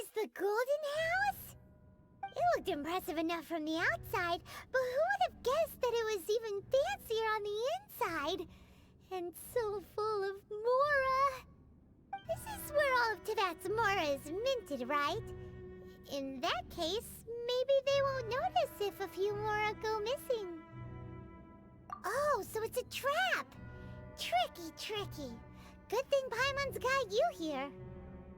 is the Golden House? It looked impressive enough from the outside, but who would have guessed that it was even fancier on the inside? And so full of Mora. This is where all of Teyvat's Mora is minted, right? In that case, maybe they won't notice if a few Mora go missing. Oh, so it's a trap! Tricky, tricky. Good thing Paimon's got you here.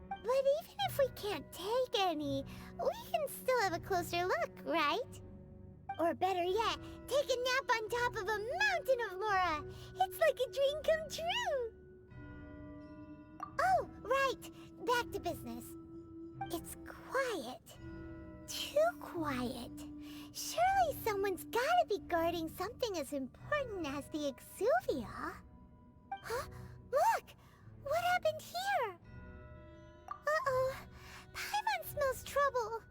But even if we can't take any, we can still have a closer look, right? Or better yet, take a nap on top of a mountain of Mora. It's like a dream come true. Oh, right. Back to business. It's quiet. Too quiet. Surely someone's gotta be guarding something as important as the Exuvia. Huh? Look! What happened here? Uh-oh. Paimon smells trouble.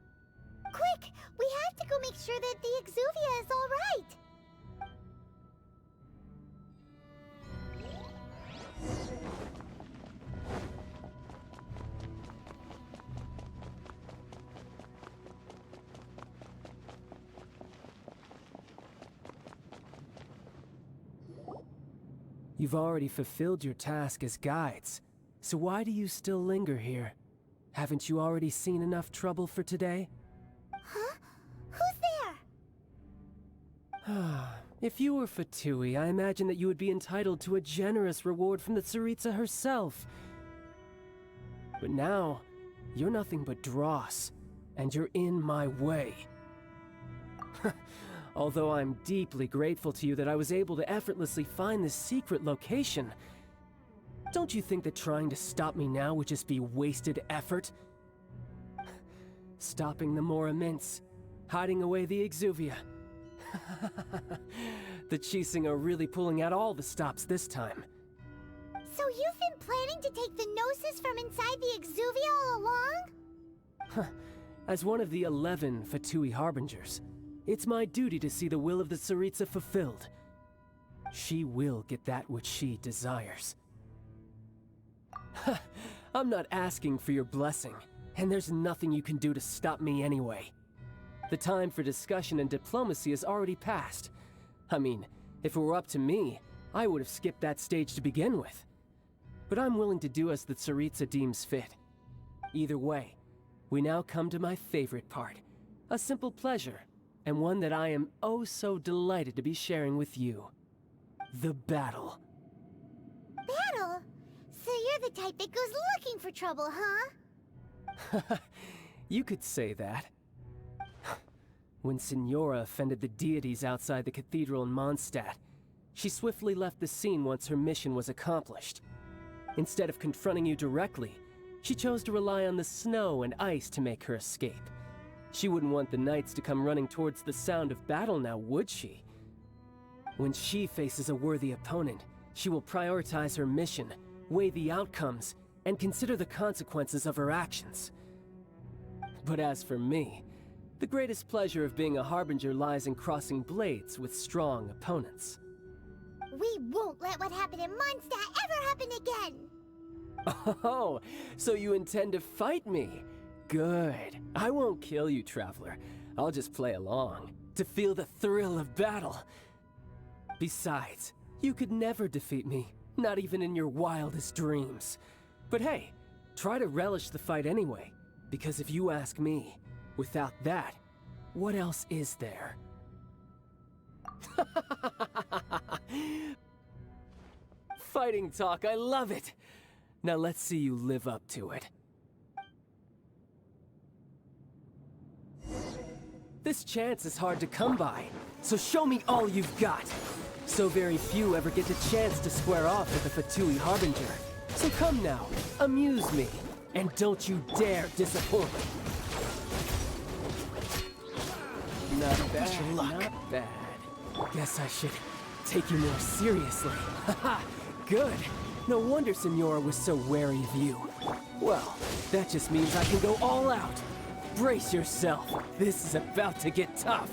Quick! We have to go make sure that the Exuvia is all right. You've already fulfilled your task as guides, so why do you still linger here? Haven't you already seen enough trouble for today? Huh? Who's there? If you were Fatui, I imagine that you would be entitled to a generous reward from the Tsaritsa herself. But now, you're nothing but dross, and you're in my way. Although I'm deeply grateful to you that I was able to effortlessly find this secret location, don't you think that trying to stop me now would just be wasted effort? Stopping the Mora Mints, hiding away the Exuvia. The Chising are really pulling out all the stops this time. So you've been planning to take the Gnosis from inside the Exuvia all along? As one of the 11 Fatui Harbingers, it's my duty to see the will of the Tsaritsa fulfilled. She will get that which she desires. I'm not asking for your blessing, and there's nothing you can do to stop me anyway. The time for discussion and diplomacy has already passed. I mean, if it were up to me, I would have skipped that stage to begin with. But I'm willing to do as the Tsaritsa deems fit. Either way, we now come to my favorite part. A simple pleasure, and one that I am oh so delighted to be sharing with you. The battle. Battle? So you're the type that goes looking for trouble, huh? You could say that. When Signora offended the deities outside the cathedral in Mondstadt, she swiftly left the scene once her mission was accomplished. Instead of confronting you directly, she chose to rely on the snow and ice to make her escape. She wouldn't want the knights to come running towards the sound of battle now, would she? When she faces a worthy opponent, she will prioritize her mission, weigh the outcomes, and consider the consequences of her actions. But as for me, the greatest pleasure of being a Harbinger lies in crossing blades with strong opponents. We won't let what happened in Mondstadt ever happen again! Oh, so you intend to fight me? Good. I won't kill you, Traveler. I'll just play along, to feel the thrill of battle. Besides, you could never defeat me, not even in your wildest dreams. But hey, try to relish the fight anyway, because if you ask me, without that, what else is there? Fighting talk, I love it! Now let's see you live up to it. This chance is hard to come by, so show me all you've got. So very few ever get the chance to square off with a Fatui Harbinger. So come now, amuse me, and don't you dare disappoint. Not bad, not bad. Guess I should take you more seriously. Haha, good. No wonder Signora was so wary of you. Well, that just means I can go all out. Brace yourself. This is about to get tough.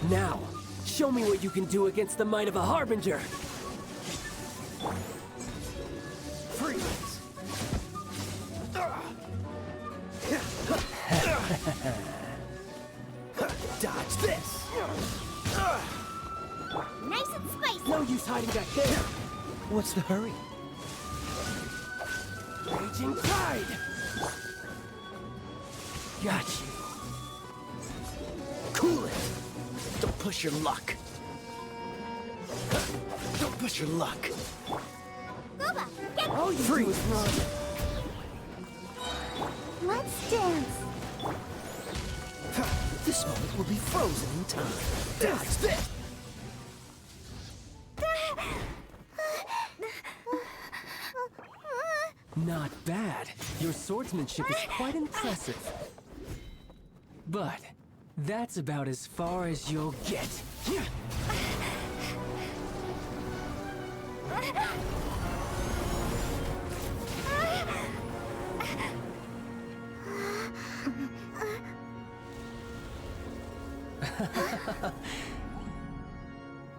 Now, show me what you can do against the might of a Harbinger. Freeze! hiding back there. What's the hurry? Raging tide! Got you. Cool it! Don't push your luck. Don't push your luck. Booba, get All you do is run. Let's dance. This moment will be frozen in time. Dodge this! Not bad. Your swordsmanship is quite impressive. But that's about as far as you'll get.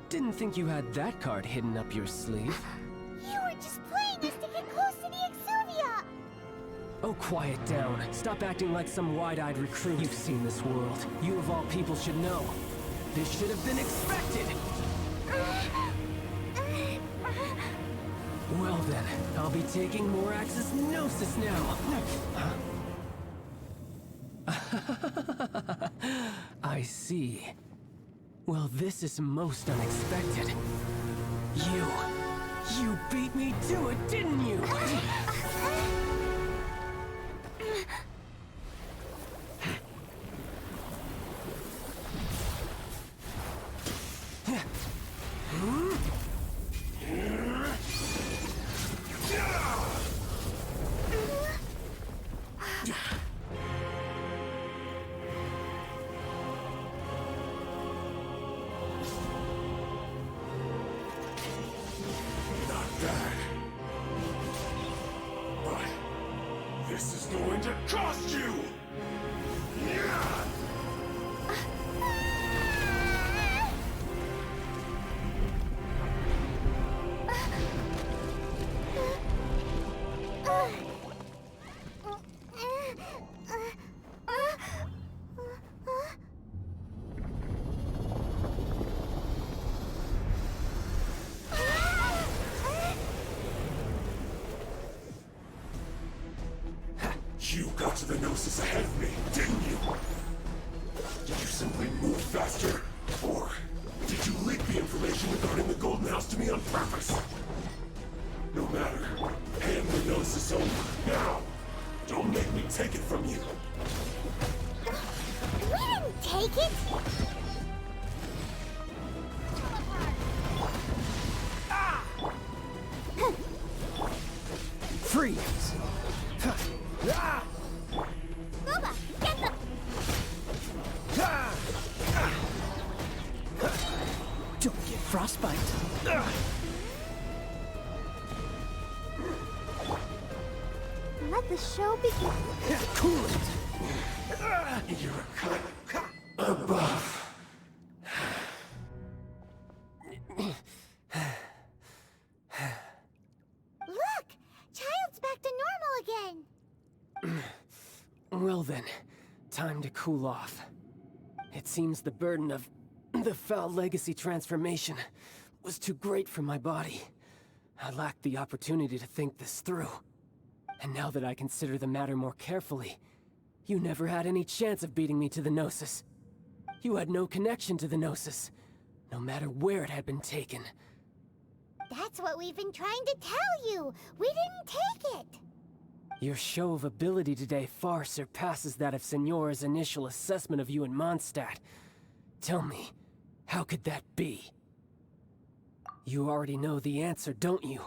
Didn't think you had that card hidden up your sleeve. You were just playing this to get close to the Exuvia. Oh, quiet down. Stop acting like some wide-eyed recruit. You've seen this world. You of all people should know. This should have been expected! Well then, I'll be taking Morax's Gnosis now. I see. Well, this is most unexpected. You beat me to it, didn't you? This is going to cost you! You got to the Gnosis ahead of me, didn't you? Did you simply move faster? Or did you leak the information regarding the Golden House to me on purpose? No matter. Hand the Gnosis over, now! Don't make me take it from you! We didn't take it. Freeze! Booba, get them. Don't get frostbite. Let the show begin. Cool it! You're a cut above. Look, Child's back to normal again. Well then, time to cool off. It seems the burden of the foul legacy transformation was too great for my body. I lacked the opportunity to think this through. And now that I consider the matter more carefully, you never had any chance of beating me to the Gnosis. You had no connection to the Gnosis, no matter where it had been taken. That's what we've been trying to tell you. We didn't take it. Your show of ability today far surpasses that of Signora's initial assessment of you in Mondstadt. Tell me, how could that be? You already know the answer, don't you?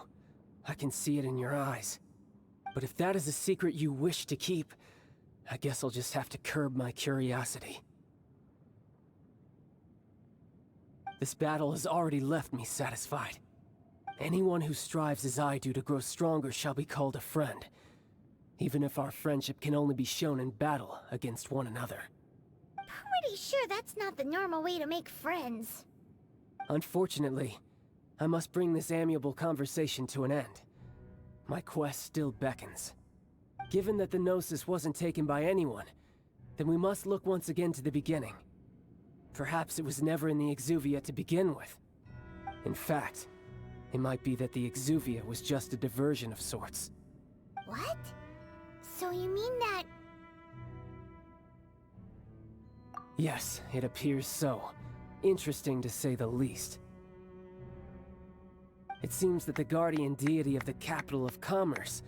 I can see it in your eyes. But if that is a secret you wish to keep, I guess I'll just have to curb my curiosity. This battle has already left me satisfied. Anyone who strives as I do to grow stronger shall be called a friend, even if our friendship can only be shown in battle against one another. Pretty sure that's not the normal way to make friends. Unfortunately, I must bring this amiable conversation to an end. My quest still beckons. Given that the Gnosis wasn't taken by anyone, then we must look once again to the beginning. Perhaps it was never in the Exuvia to begin with. In fact, It might be that the Exuvia was just a diversion of sorts. What? So you mean that... Yes, it appears so. Interesting to say the least. It seems that the guardian deity of the capital of commerce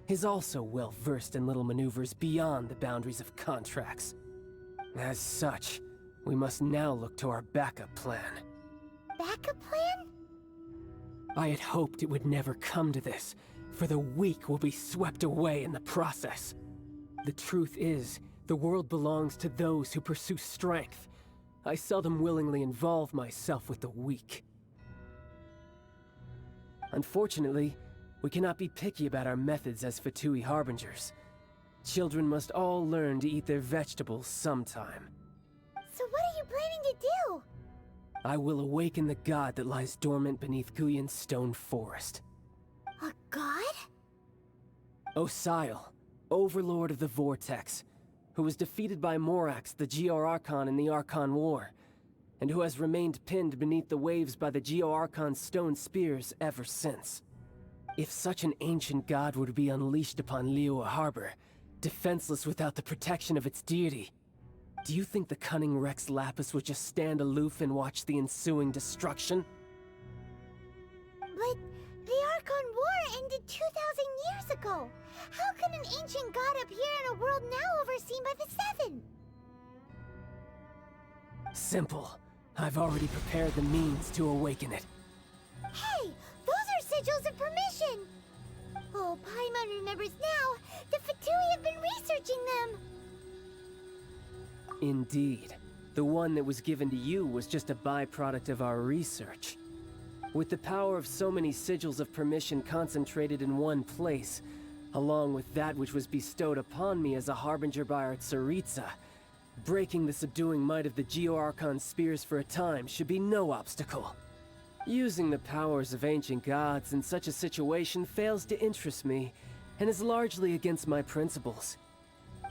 is also well versed in little maneuvers beyond the boundaries of contracts. As such, we must now look to our backup plan. Backup plan? I had hoped it would never come to this, for the weak will be swept away in the process. The truth is, the world belongs to those who pursue strength. I seldom willingly involve myself with the weak. Unfortunately, we cannot be picky about our methods as Fatui Harbingers. Children must all learn to eat their vegetables sometime. So what are you planning to do? I will awaken the god that lies dormant beneath Guyon's stone forest. A god? Osial, overlord of the Vortex, who was defeated by Morax, the Geo-Archon in the Archon War, and who has remained pinned beneath the waves by the Geo-Archon's stone spears ever since. If such an ancient god were to be unleashed upon Liyue Harbor, defenseless without the protection of its deity, do you think the cunning Rex Lapis would just stand aloof and watch the ensuing destruction? But the Archon War ended 2,000 years ago. How can an ancient god appear in a world now overseen by the Seven? Simple. I've already prepared the means to awaken it. Hey, those are sigils of permission! Oh, Paimon remembers now. The Fatui have been researching them. Indeed. The one that was given to you was just a byproduct of our research. With the power of so many sigils of permission concentrated in one place, along with that which was bestowed upon me as a harbinger by our Tsaritsa, breaking the subduing might of the Geo-Archon spears for a time should be no obstacle. Using the powers of ancient gods in such a situation fails to interest me, and is largely against my principles.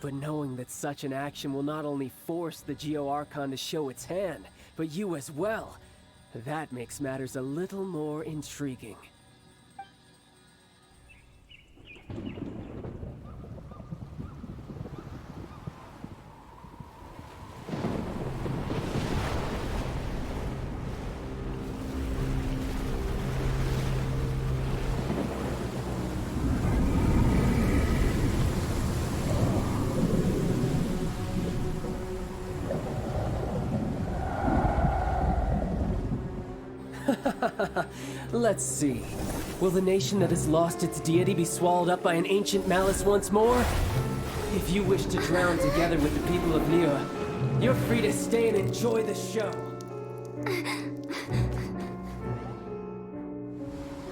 But knowing that such an action will not only force the Geo-Archon to show its hand, but you as well, that makes matters a little more intriguing. Let's see. Will the nation that has lost its deity be swallowed up by an ancient malice once more? If you wish to drown together with the people of Liyue, you're free to stay and enjoy the show.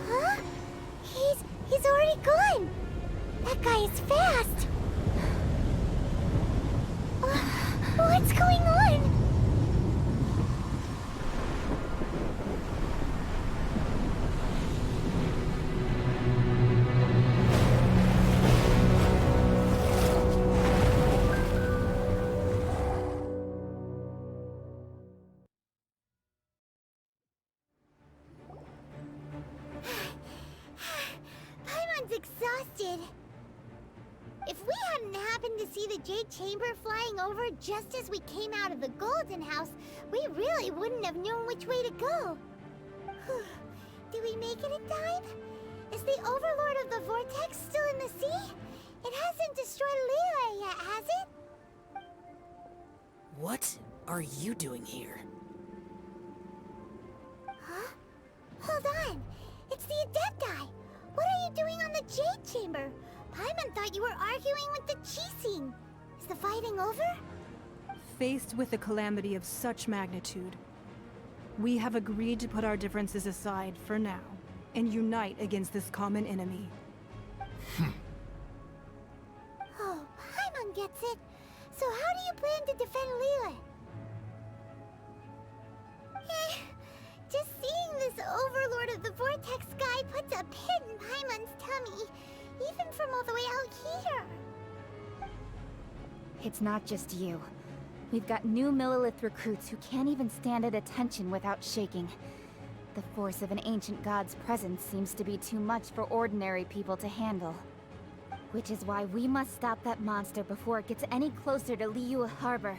Huh? He's already gone. That guy is fast. What's going on? Exhausted. If we hadn't happened to see the Jade Chamber flying over just as we came out of the Golden House, we really wouldn't have known which way to go. Did we make it in time? Is the Overlord of the Vortex still in the sea? It hasn't destroyed Liyue yet, has it? What are you doing here? Huh? Hold on. It's the Adept guy. What are you doing on the Jade Chamber? Paimon thought you were arguing with the Chising. Is the fighting over? Faced with a calamity of such magnitude, we have agreed to put our differences aside for now and unite against this common enemy. Oh, Paimon gets it. So how do you plan to defend Liyue? Just seeing this Overlord of the Vortex guy puts a pit in Paimon's tummy, even from all the way out here. It's not just you. We've got new Millilith recruits who can't even stand at attention without shaking. The force of an ancient god's presence seems to be too much for ordinary people to handle. Which is why we must stop that monster before it gets any closer to Liyue Harbor.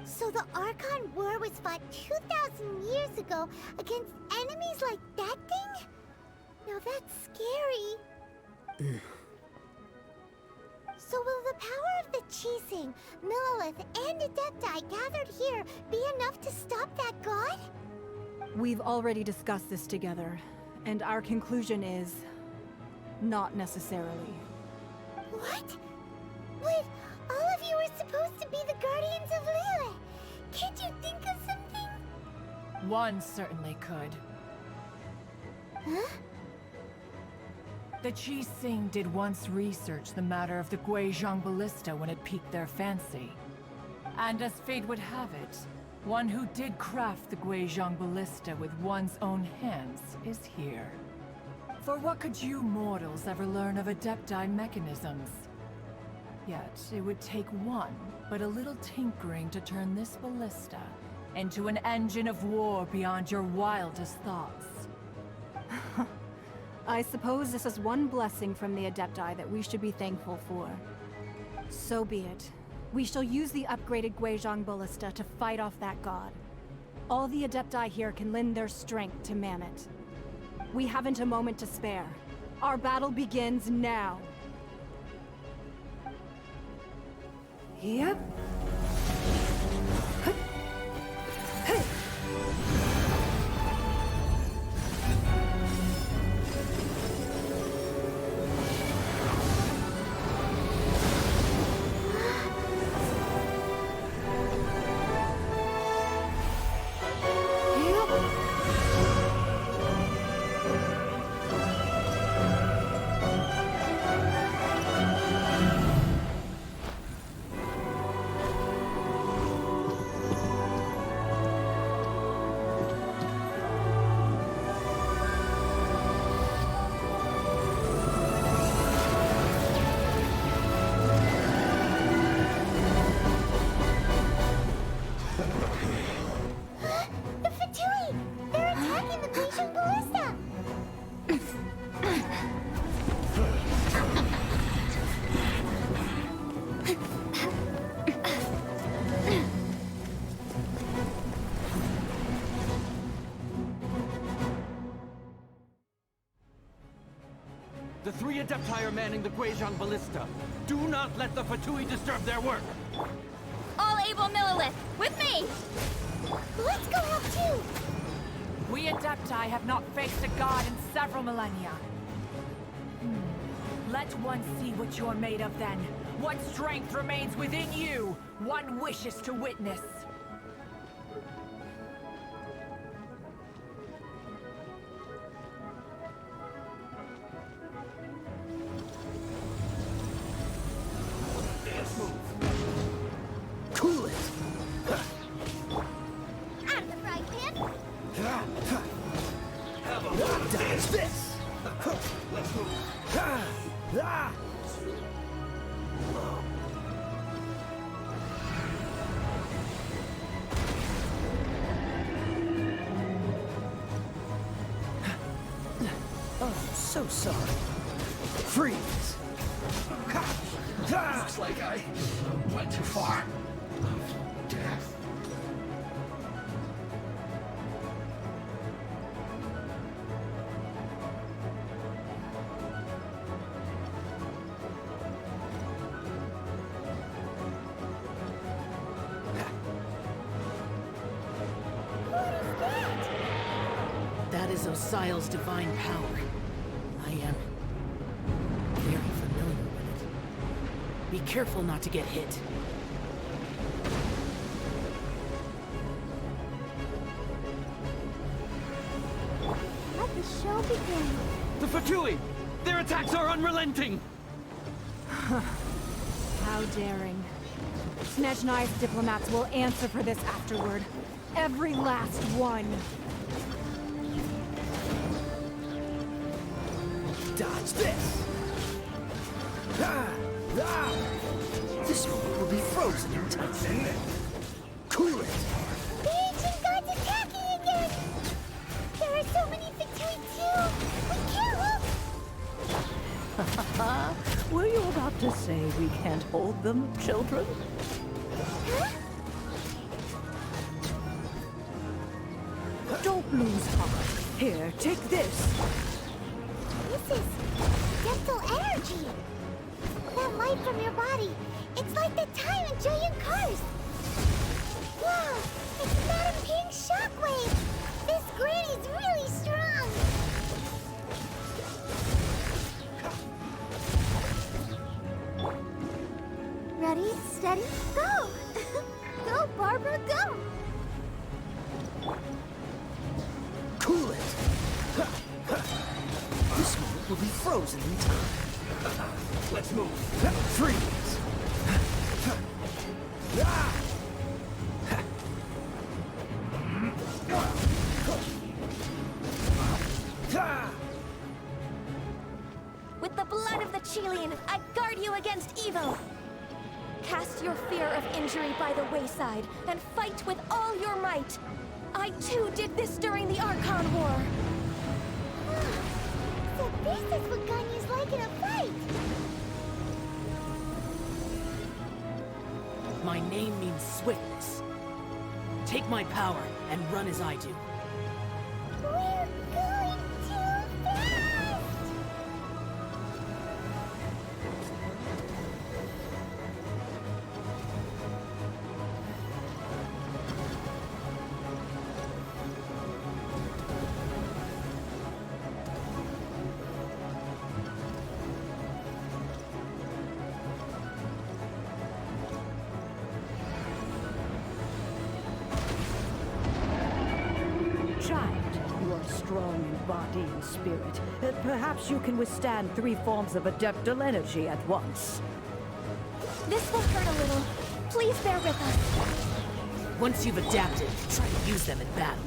So the Archon War was fought 2,000 years ago against enemies like that thing? Now that's scary. So will the power of the Chising, Millelith, and Adepti gathered here be enough to stop that god? We've already discussed this together, and our conclusion is... not necessarily. What? But all of you were supposed to be the Guardians of Liyue. Can't you think of something? One certainly could. Huh? The Chising did once research the matter of the Guizhong Ballista when it piqued their fancy. And as fate would have it, one who did craft the Guizhong Ballista with one's own hands is here. For what could you mortals ever learn of Adepti mechanisms? Yet, it would take one, but a little tinkering to turn this ballista into an engine of war beyond your wildest thoughts. I suppose this is one blessing from the Adepti that we should be thankful for. So be it. We shall use the upgraded Guizhong Ballista to fight off that god. All the Adepti here can lend their strength to man it. We haven't a moment to spare. Our battle begins now. Yep. The Fatui! They're attacking the Guizhong Ballista! The three Adepti are manning the Guizhong Ballista. Do not let the Fatui disturb their work! All able Millelith, with me! Let's go help too! We Adepti have not faced a god in several millennia. Let one see what you're made of then. What strength remains within you, one wishes to witness. Cool it! Out of the frying pan! Dodge this! Let's move. Oh, so sorry. Freeze! Looks like I went too far. Death. That is Osial's divine power. I am very familiar with it. Be careful not to get hit. Let the show begin. The Fatui! Their attacks are unrelenting! How daring. Snezhnai's diplomats will answer for this afterward. Every last one. Dodge this! This one will be frozen in time. Cool it! The ancient god's attacking again! There is we can't hold them, children? Huh? Don't lose heart. Here, take this. This is dental energy. That light from your body. It's like the time in giant cars. Wow, it's Madam Ping's shockwave. This granny's really strong. Ready, steady, go! Go, Barbara, go! Cool it. This moment will be frozen in time. Let's move. Freeze. With the blood of the Chilean, I guard you against evil. Cast your fear of injury by the wayside and fight with all your might. I too did this during the Archon War. So this is what Ganya's like in a fight. My name means swiftness. Take my power and run as I do. We're going too fast! Child, you are strong in body and spirit. Perhaps you can withstand 3 forms of adeptal energy at once. This will hurt a little. Please bear with us. Once you've adapted, try to use them in battle.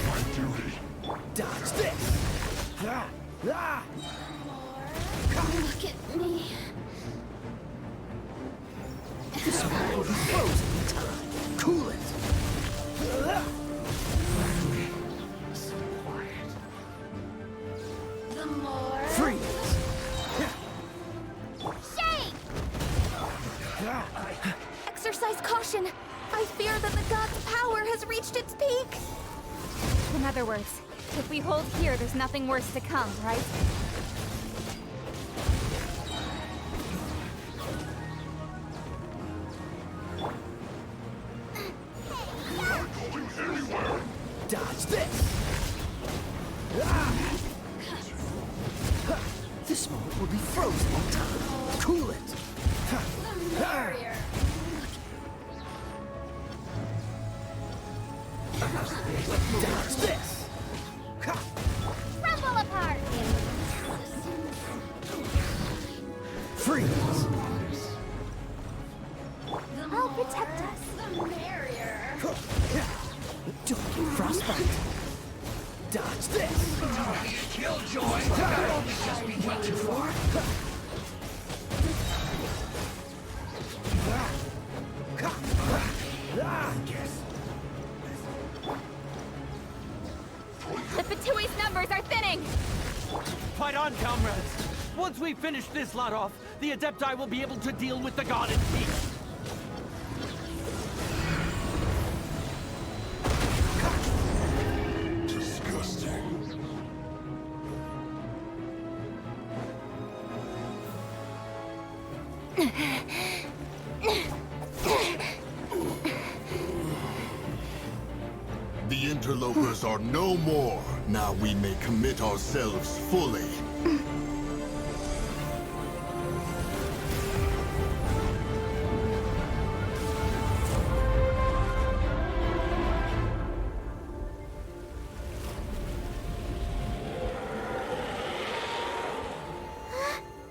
My duty. Dodge this! Look at me. This one will be frozen in time. Cool it! The more... Freeze! Shame! Exercise caution. I fear that the god's power has reached its peak. In other words, if we hold here, there's nothing worse to come, right? Dodge this! This moment will be frozen in time. Cool it! Dodge this! Crumble apart! Freeze! I'll protect us. Don't get frostbite! Dodge this! Killjoy! Just went too far. The Fatui's numbers are thinning! Fight on, comrades! Once we finish this lot off, the Adepti will be able to deal with the god in peace. Disgusting. The interlopers are no more. Now we may commit ourselves fully.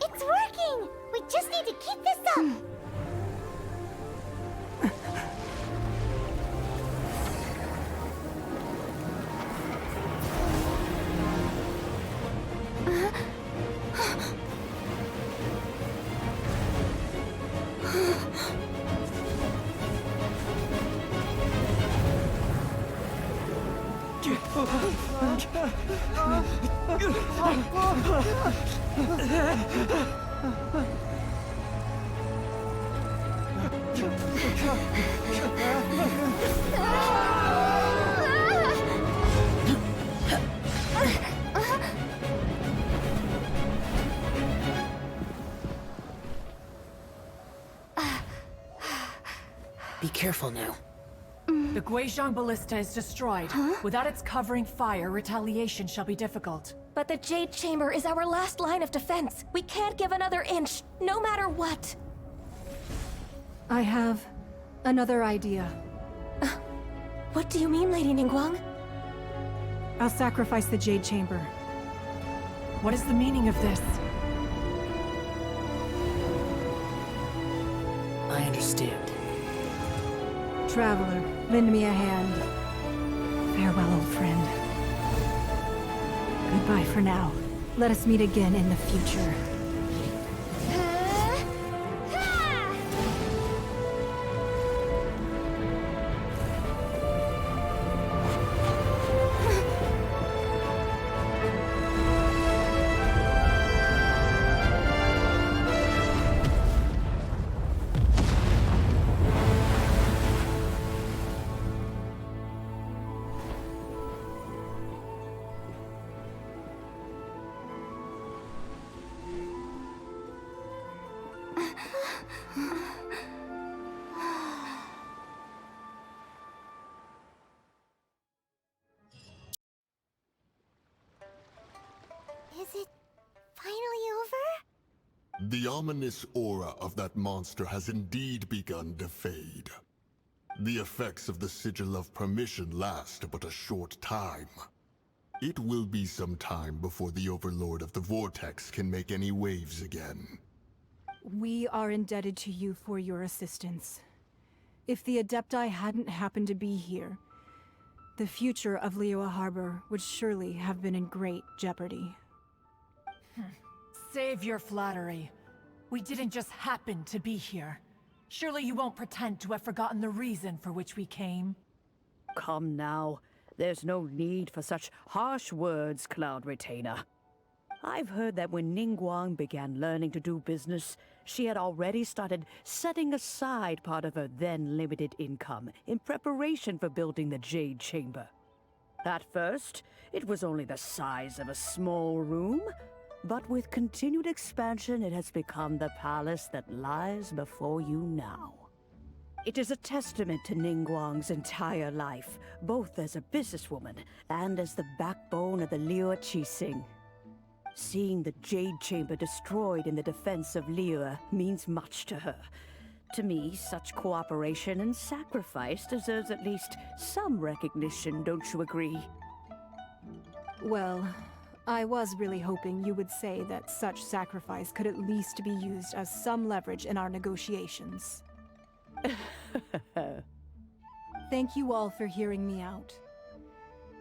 It's working! We just need to keep this up! Be careful now. The Guizhong Ballista is destroyed. Without its covering fire, retaliation shall be difficult. But the Jade Chamber is our last line of defense. We can't give another inch, no matter what. I have another idea. What do you mean, Lady Ningguang? I'll sacrifice the Jade Chamber. What is the meaning of this? I understand. Traveler, lend me a hand. Farewell, old friend. Goodbye for now. Let us meet again in the future. Is it finally over? The ominous aura of that monster has indeed begun to fade. The effects of the Sigil of Permission last but a short time. It will be some time before the Overlord of the Vortex can make any waves again. We are indebted to you for your assistance. If the Adepti hadn't happened to be here, the future of Liyue Harbor would surely have been in great jeopardy. Save your flattery. We didn't just happen to be here. Surely you won't pretend to have forgotten the reason for which we came. Come now. There's no need for such harsh words, Cloud Retainer. I've heard that when Ningguang began learning to do business, she had already started setting aside part of her then limited income in preparation for building the Jade Chamber. At first, it was only the size of a small room, but with continued expansion, it has become the palace that lies before you now. It is a testament to Ningguang's entire life, both as a businesswoman and as the backbone of the Liyue Qixing. Seeing the Jade Chamber destroyed in the defense of Liyue means much to her. To me, such cooperation and sacrifice deserves at least some recognition, don't you agree? Well, I was really hoping you would say that such sacrifice could at least be used as some leverage in our negotiations. Thank you all for hearing me out.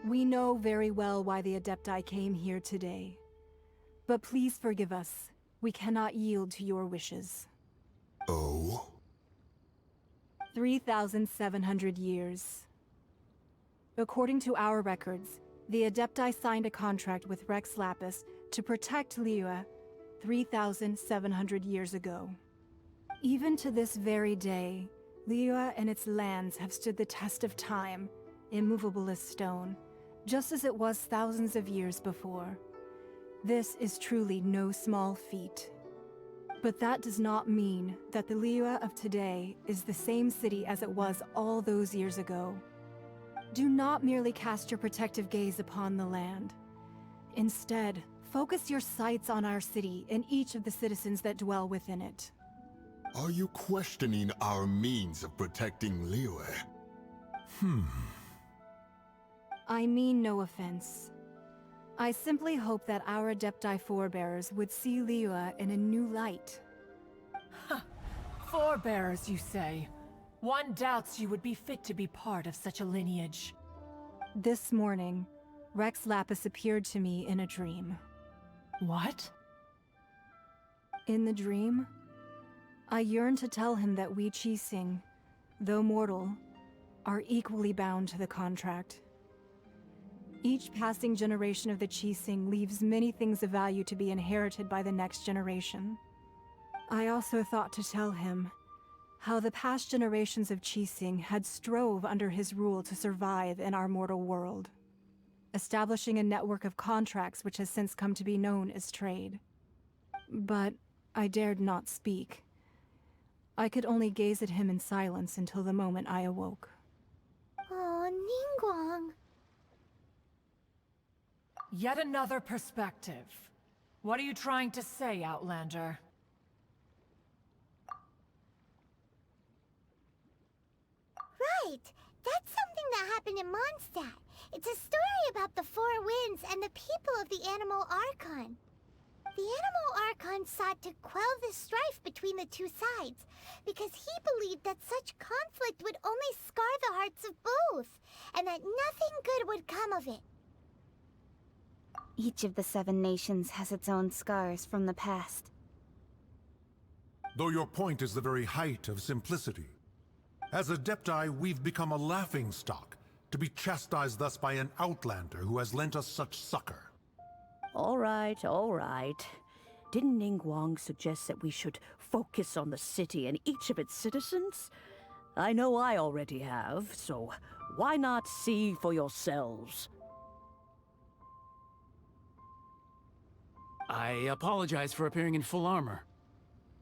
We know very well why the Adepti came here today. But please forgive us. We cannot yield to your wishes. Oh? 3,700 years. According to our records, the Adepti signed a contract with Rex Lapis to protect Liyue 3,700 years ago. Even to this very day, Liyue and its lands have stood the test of time, immovable as stone, just as it was thousands of years before. This is truly no small feat. But that does not mean that the Liyue of today is the same city as it was all those years ago. Do not merely cast your protective gaze upon the land. Instead, focus your sights on our city and each of the citizens that dwell within it. Are you questioning our means of protecting Liyue? I mean no offense. I simply hope that our Adepti forebears would see Liyue in a new light. Forebearers, you say? One doubts you would be fit to be part of such a lineage. This morning, Rex Lapis appeared to me in a dream. What? In the dream, I yearned to tell him that we Qixing, though mortal, are equally bound to the contract. Each passing generation of the Qixing leaves many things of value to be inherited by the next generation. I also thought to tell him how the past generations of Qixing had strove under his rule to survive in our mortal world, establishing a network of contracts which has since come to be known as trade. But I dared not speak. I could only gaze at him in silence until the moment I awoke. Oh, Ningguang. Yet another perspective. What are you trying to say, Outlander? Right! That's something that happened in Mondstadt. It's a story about the Four Winds and the people of the Animal Archon. The Animal Archon sought to quell the strife between the two sides, because he believed that such conflict would only scar the hearts of both, and that nothing good would come of it. Each of the 7 nations has its own scars from the past. Though your point is the very height of simplicity. As Adepti, we've become a laughingstock, to be chastised thus by an outlander who has lent us such succor. All right, all right. Didn't Ningguang suggest that we should focus on the city and each of its citizens? I know I already have, so why not see for yourselves? I apologize for appearing in full armor.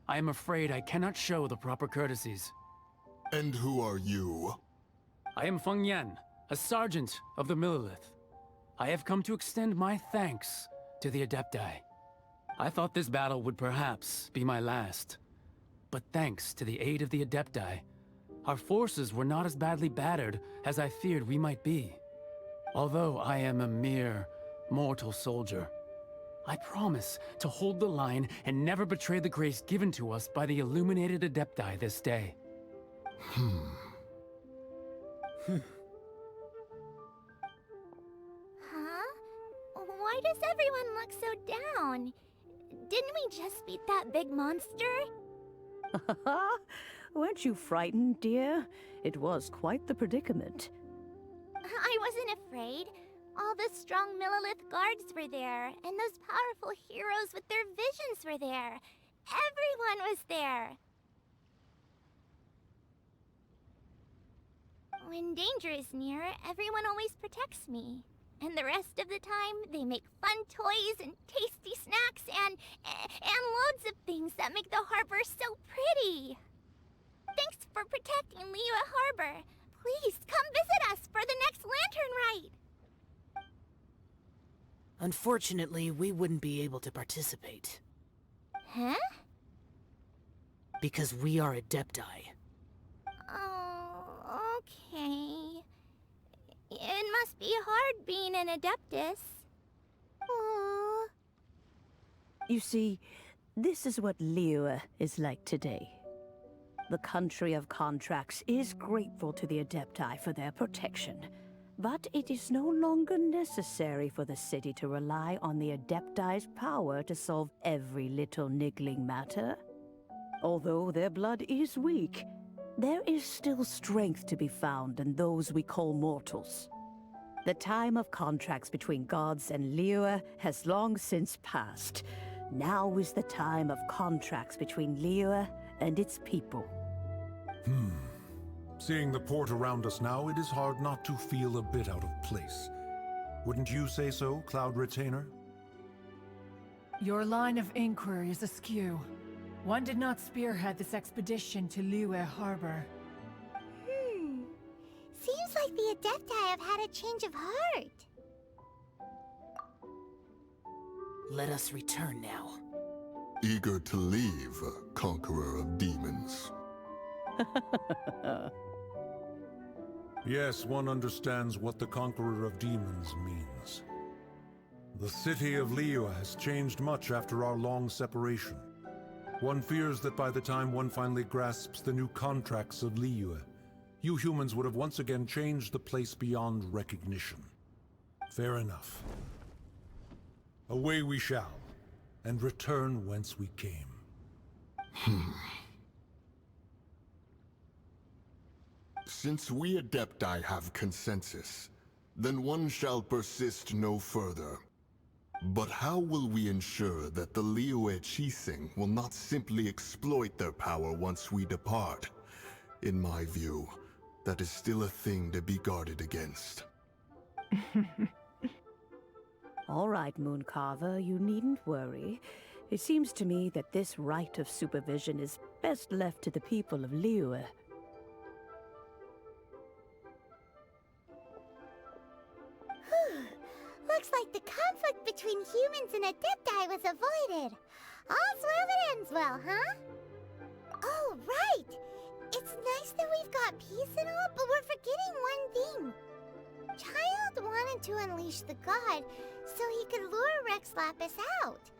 I am afraid I cannot show the proper courtesies. And who are you? I am Feng Yan, a sergeant of the Millelith. I have come to extend my thanks to the Adepti. I thought this battle would perhaps be my last. But thanks to the aid of the Adepti, our forces were not as badly battered as I feared we might be. Although I am a mere mortal soldier, I promise to hold the line and never betray the grace given to us by the illuminated Adepti this day. Huh? Why does everyone look so down? Didn't we just beat that big monster? Weren't you frightened, dear? It was quite the predicament. I wasn't afraid. All the strong Millelith guards were there, and those powerful heroes with their visions were there. Everyone was there. When danger is near, everyone always protects me. And the rest of the time, they make fun toys and tasty snacks and loads of things that make the harbor so pretty. Thanks for protecting Liyue Harbor. Please come visit us for the next lantern rite. Unfortunately, we wouldn't be able to participate. Huh? Because we are Adepti. Oh, okay. It must be hard being an Adeptus. Aww. You see, this is what Liyue is like today. The country of contracts is grateful to the Adepti for their protection. But it is no longer necessary for the city to rely on the Adepti's power to solve every little niggling matter. Although their blood is weak, there is still strength to be found in those we call mortals. The time of contracts between gods and Liyue has long since passed. Now is the time of contracts between Liyue and its people. Seeing the port around us now, it is hard not to feel a bit out of place. Wouldn't you say so, Cloud Retainer? Your line of inquiry is askew. One did not spearhead this expedition to Liyue Harbor. Seems like the Adepti have had a change of heart. Let us return now. Eager to leave, Conqueror of Demons. Yes, one understands what the Conqueror of Demons means. The city of Liyue has changed much after our long separation. One fears that by the time one finally grasps the new contracts of Liyue, you humans would have once again changed the place beyond recognition. Fair enough. Away we shall, and return whence we came. Since we Adepti have consensus, then one shall persist no further. But how will we ensure that the Liyue Qixing will not simply exploit their power once we depart? In my view, that is still a thing to be guarded against. All right, Mooncarver, you needn't worry. It seems to me that this right of supervision is best left to the people of Liyue. Looks like the conflict between humans and Adepti was avoided. All's well that ends well, huh? Oh, right! It's nice that we've got peace and all, but we're forgetting one thing. Child wanted to unleash the god so he could lure Rex Lapis out.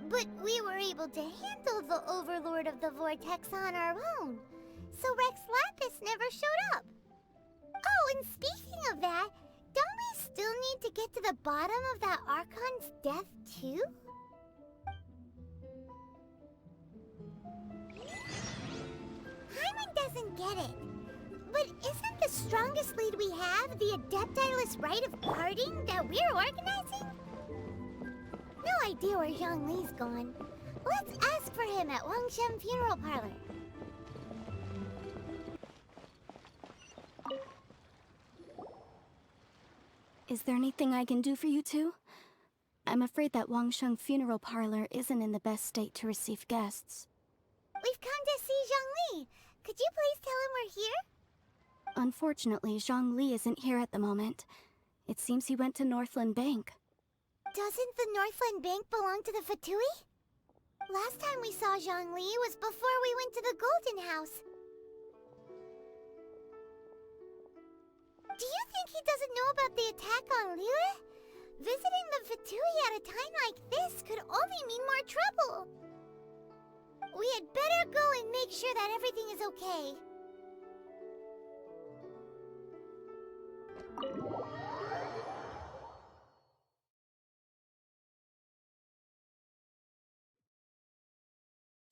But we were able to handle the Overlord of the Vortex on our own, so Rex Lapis never showed up. Oh, and speaking of that, don't we still need to get to the bottom of that Archon's death, too? Hyman doesn't get it. But isn't the strongest lead we have the Adeptiless Rite of Parting that we're organizing? No idea where Zhongli's gone. Let's ask for him at Wangshen Funeral Parlor. Is there anything I can do for you two? I'm afraid that Wangsheng Funeral Parlor isn't in the best state to receive guests. We've come to see Zhongli. Could you please tell him we're here? Unfortunately, Zhongli isn't here at the moment. It seems he went to Northland Bank. Doesn't the Northland Bank belong to the Fatui? Last time we saw Zhongli was before we went to the Golden House. Do you think he doesn't know about the attack on Liyue? Visiting the Fatui at a time like this could only mean more trouble. We had better go and make sure that everything is okay.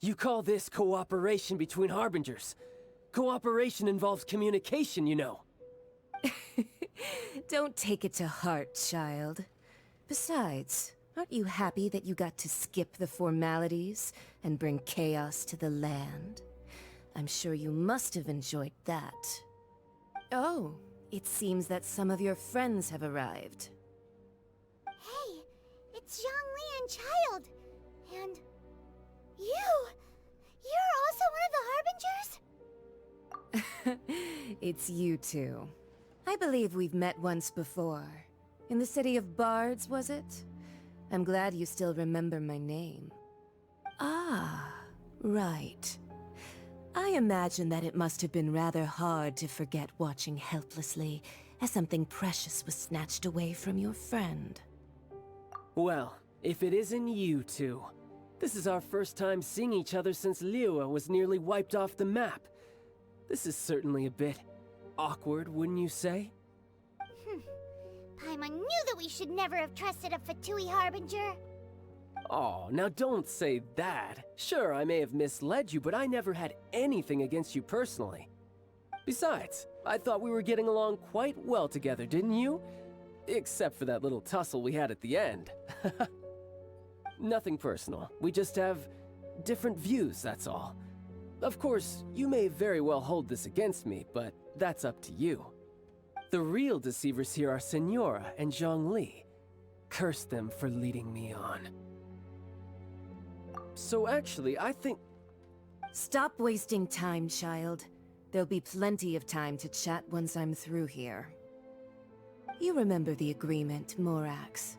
You call this cooperation between Harbingers? Cooperation involves communication, you know. Don't take it to heart, child. Besides, aren't you happy that you got to skip the formalities and bring chaos to the land? I'm sure you must have enjoyed that. Oh, it seems that some of your friends have arrived. Hey, it's Zhongli and Child. And you! You're also one of the Harbingers? It's you two. I believe we've met once before. In the city of Bards, was it? I'm glad you still remember my name. Ah, right. I imagine that it must have been rather hard to forget watching helplessly as something precious was snatched away from your friend. Well, if it isn't you two. This is our first time seeing each other since Liyue was nearly wiped off the map. This is certainly a bit awkward, wouldn't you say? Paimon knew that we should never have trusted a Fatui Harbinger. Oh, now don't say that. Sure, I may have misled you, but I never had anything against you personally. Besides, I thought we were getting along quite well together, didn't you? Except for that little tussle we had at the end. Nothing personal. We just have different views, that's all. Of course, you may very well hold this against me, but that's up to you. The real deceivers here are Senora and Zhongli. Curse them for leading me on. So actually, I think... Stop wasting time, child. There'll be plenty of time to chat once I'm through here. You remember the agreement, Morax.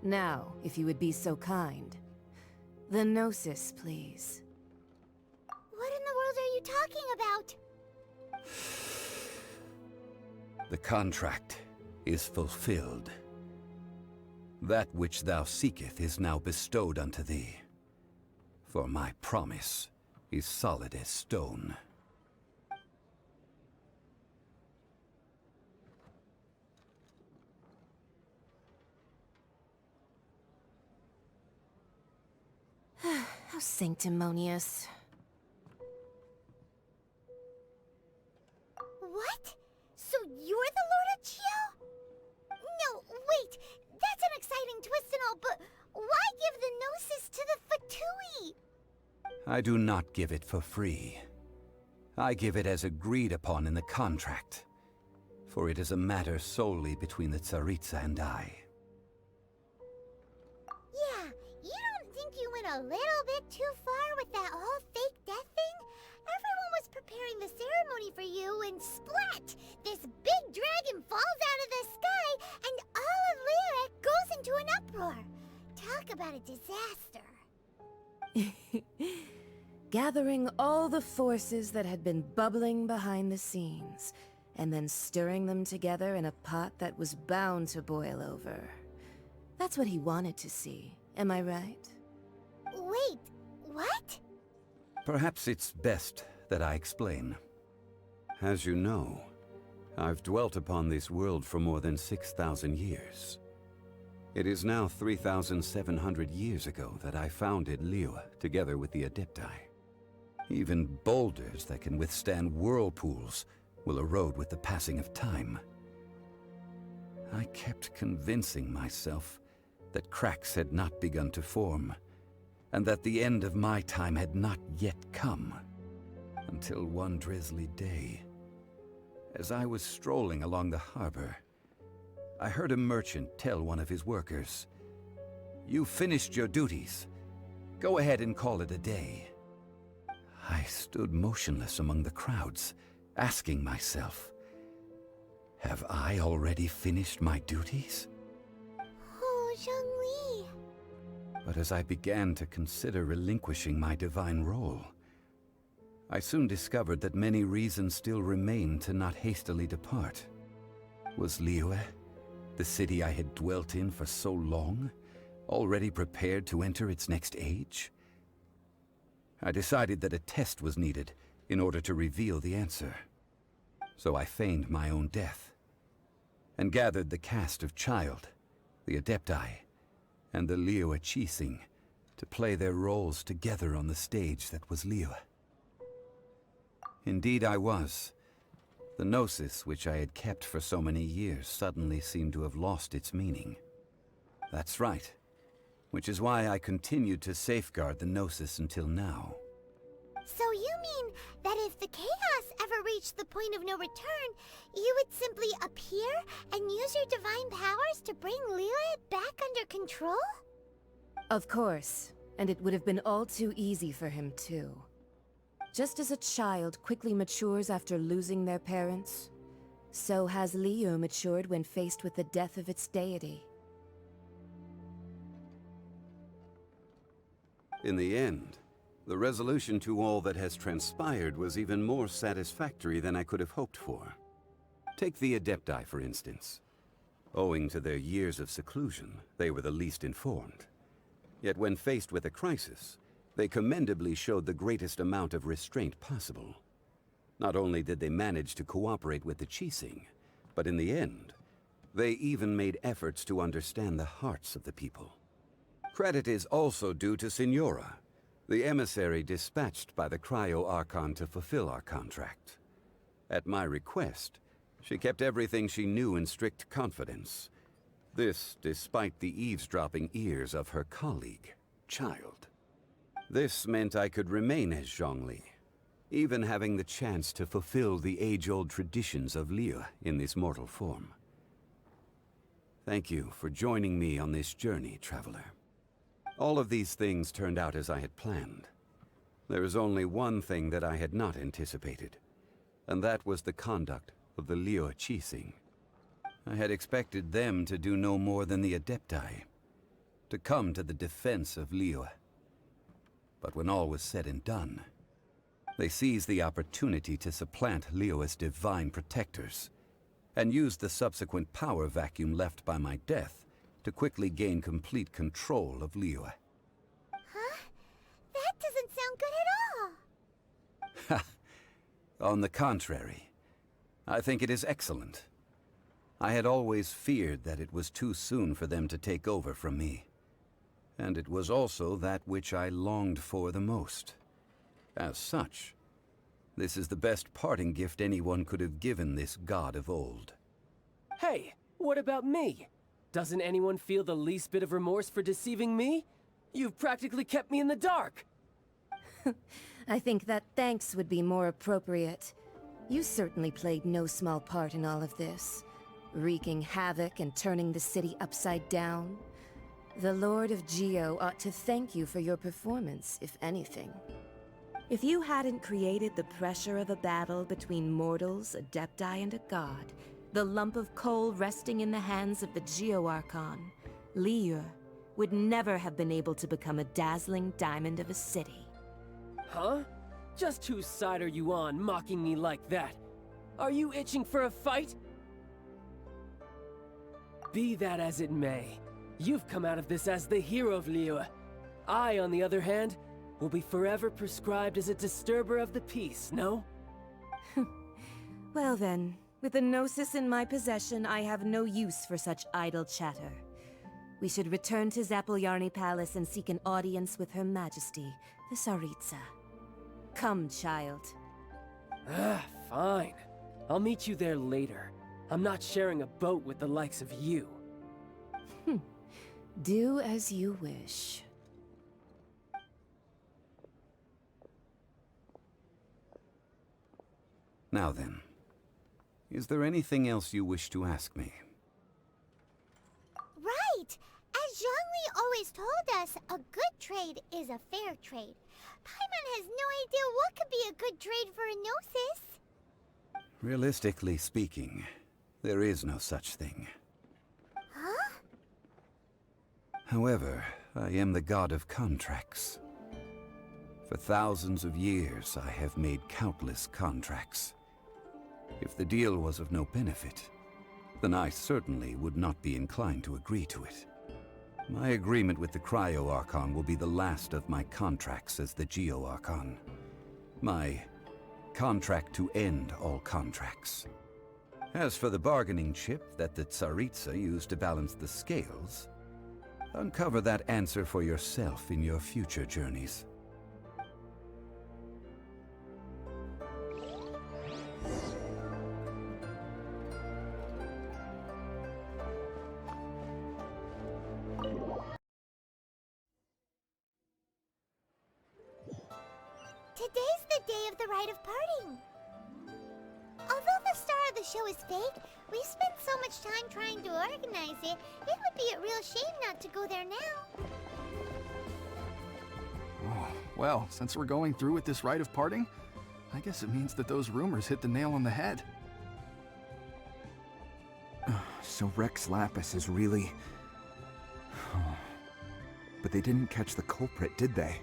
Now, if you would be so kind. The Gnosis, please. What in the world are you talking about? The contract is fulfilled. That which thou seeketh is now bestowed unto thee. For my promise is solid as stone. How sanctimonious. What? So you're and twist and all, but why give the Gnosis to the Fatui? I do not give it for free. I give it as agreed upon in the contract, for it is a matter solely between the Tsaritsa and I. Yeah, you don't think you went a little bit too far with that whole fake death thing? Everyone was preparing the ceremony for you, and splat! This big dragon falls out of the sky, and all of Lyra goes into an uproar. Talk about a disaster. Gathering all the forces that had been bubbling behind the scenes, and then stirring them together in a pot that was bound to boil over. That's what he wanted to see, am I right? Wait, what? Perhaps it's best that I explain. As you know, I've dwelt upon this world for more than 6,000 years. It is now 3,700 years ago that I founded Liyue together with the Adepti. Even boulders that can withstand whirlpools will erode with the passing of time. I kept convincing myself that cracks had not begun to form, and that the end of my time had not yet come. Until one drizzly day, as I was strolling along the harbor, I heard a merchant tell one of his workers, "You finished your duties. Go ahead and call it a day." I stood motionless among the crowds, asking myself, have I already finished my duties? Oh, Zhongli. But as I began to consider relinquishing my divine role, I soon discovered that many reasons still remained to not hastily depart. Was Liyue, the city I had dwelt in for so long, already prepared to enter its next age? I decided that a test was needed in order to reveal the answer. So I feigned my own death, and gathered the cast of Child, the Adepti, and the Liyue Qixing to play their roles together on the stage that was Liyue. Indeed I was. The Gnosis, which I had kept for so many years, suddenly seemed to have lost its meaning. That's right, which is why I continued to safeguard the Gnosis until now. So you mean that if the chaos ever reached the point of no return, you would simply appear and use your divine powers to bring Liyue back under control? Of course, and it would have been all too easy for him too. Just as a child quickly matures after losing their parents, so has Liyue matured when faced with the death of its deity. In the end, the resolution to all that has transpired was even more satisfactory than I could have hoped for. Take the Adepti, for instance. Owing to their years of seclusion, they were the least informed. Yet when faced with a crisis, they commendably showed the greatest amount of restraint possible. Not only did they manage to cooperate with the Qixing, but in the end, they even made efforts to understand the hearts of the people. Credit is also due to Signora, the emissary dispatched by the Cryo-Archon to fulfill our contract. At my request, she kept everything she knew in strict confidence. This despite the eavesdropping ears of her colleague, Child. This meant I could remain as Zhongli, even having the chance to fulfill the age-old traditions of Liyue in this mortal form. Thank you for joining me on this journey, Traveler. All of these things turned out as I had planned. There is only one thing that I had not anticipated, and that was the conduct of the Liyue Qixing. I had expected them to do no more than the Adepti, to come to the defense of Liyue. But when all was said and done, they seized the opportunity to supplant Liyue's divine protectors, and used the subsequent power vacuum left by my death to quickly gain complete control of Liyue. Huh? That doesn't sound good at all. Ha! On the contrary, I think it is excellent. I had always feared that it was too soon for them to take over from me. And it was also that which I longed for the most. As such, this is the best parting gift anyone could have given this god of old. Hey, what about me? Doesn't anyone feel the least bit of remorse for deceiving me? You've practically kept me in the dark! I think that thanks would be more appropriate. You certainly played no small part in all of this, wreaking havoc and turning the city upside down. The Lord of Geo ought to thank you for your performance, if anything. If you hadn't created the pressure of a battle between mortals, adepti, and a god, the lump of coal resting in the hands of the Geo-Archon, Liyue, would never have been able to become a dazzling diamond of a city. Huh? Just whose side are you on, mocking me like that? Are you itching for a fight? Be that as it may, you've come out of this as the hero of Liyue. I, on the other hand, will be forever prescribed as a disturber of the peace, no? Well then, with the Gnosis in my possession, I have no use for such idle chatter. We should return to Zapoljarny Palace and seek an audience with Her Majesty, the Tsaritsa. Come, child. Fine. I'll meet you there later. I'm not sharing a boat with the likes of you. Do as you wish. Now then, is there anything else you wish to ask me? Right! As Zhongli always told us, a good trade is a fair trade. Paimon has no idea what could be a good trade for a Gnosis. Realistically speaking, there is no such thing. Huh? However, I am the god of contracts. For thousands of years, I have made countless contracts. If the deal was of no benefit, then I certainly would not be inclined to agree to it. My agreement with the Cryo-Archon will be the last of my contracts as the Geo-Archon. My contract to end all contracts. As for the bargaining chip that the Tsaritsa used to balance the scales, uncover that answer for yourself in your future journeys. Today's the day of the rite of parting. Although the star of the show is fake, we've spent so much time trying to organize it, it would be a real shame not to go there now. Oh, well, since we're going through with this rite of parting, I guess it means that those rumors hit the nail on the head. So Rex Lapis is really... But they didn't catch the culprit, did they?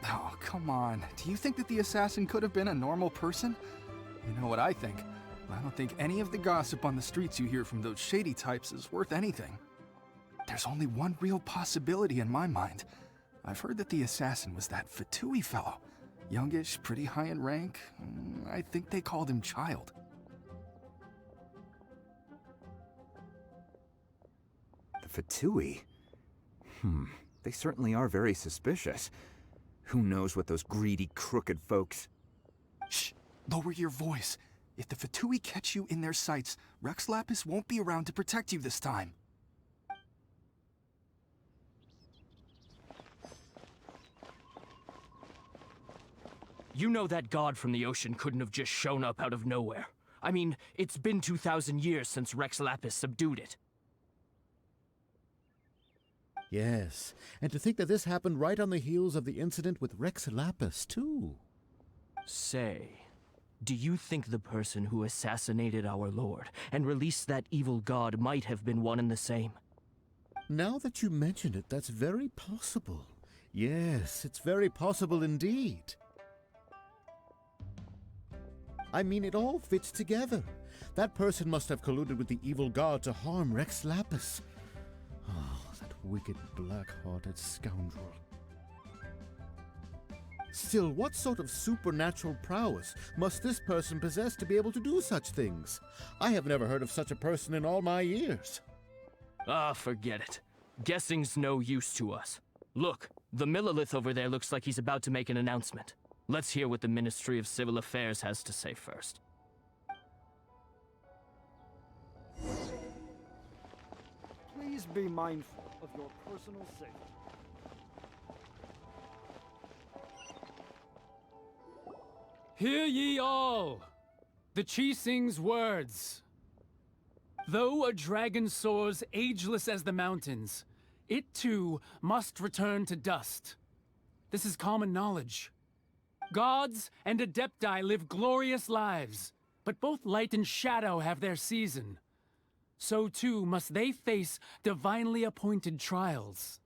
Oh, come on. Do you think that the assassin could have been a normal person? You know what I think? I don't think any of the gossip on the streets you hear from those shady types is worth anything. There's only one real possibility in my mind. I've heard that the assassin was that Fatui fellow. Youngish, pretty high in rank. I think they called him Child. The Fatui? They certainly are very suspicious. Who knows what those greedy, crooked folks... Shh! Lower your voice. If the Fatui catch you in their sights, Rex Lapis won't be around to protect you this time. You know that god from the ocean couldn't have just shown up out of nowhere. I mean, it's been 2,000 years since Rex Lapis subdued it. Yes, and to think that this happened right on the heels of the incident with Rex Lapis, too. Say, do you think the person who assassinated our lord and released that evil god might have been one and the same? Now that you mention it, that's very possible. Yes, it's very possible indeed. I mean, it all fits together. That person must have colluded with the evil god to harm Rex Lapis. Oh, that wicked, black-hearted scoundrel. Still, what sort of supernatural prowess must this person possess to be able to do such things? I have never heard of such a person in all my years. Ah, forget it. Guessing's no use to us. Look, the Millilith over there looks like he's about to make an announcement. Let's hear what the Ministry of Civil Affairs has to say first. Please be mindful of your personal safety. Hear ye all! The Qixing's words. Though a dragon soars ageless as the mountains, it too must return to dust. This is common knowledge. Gods and Adepti live glorious lives, but both light and shadow have their season. So too must they face divinely appointed trials.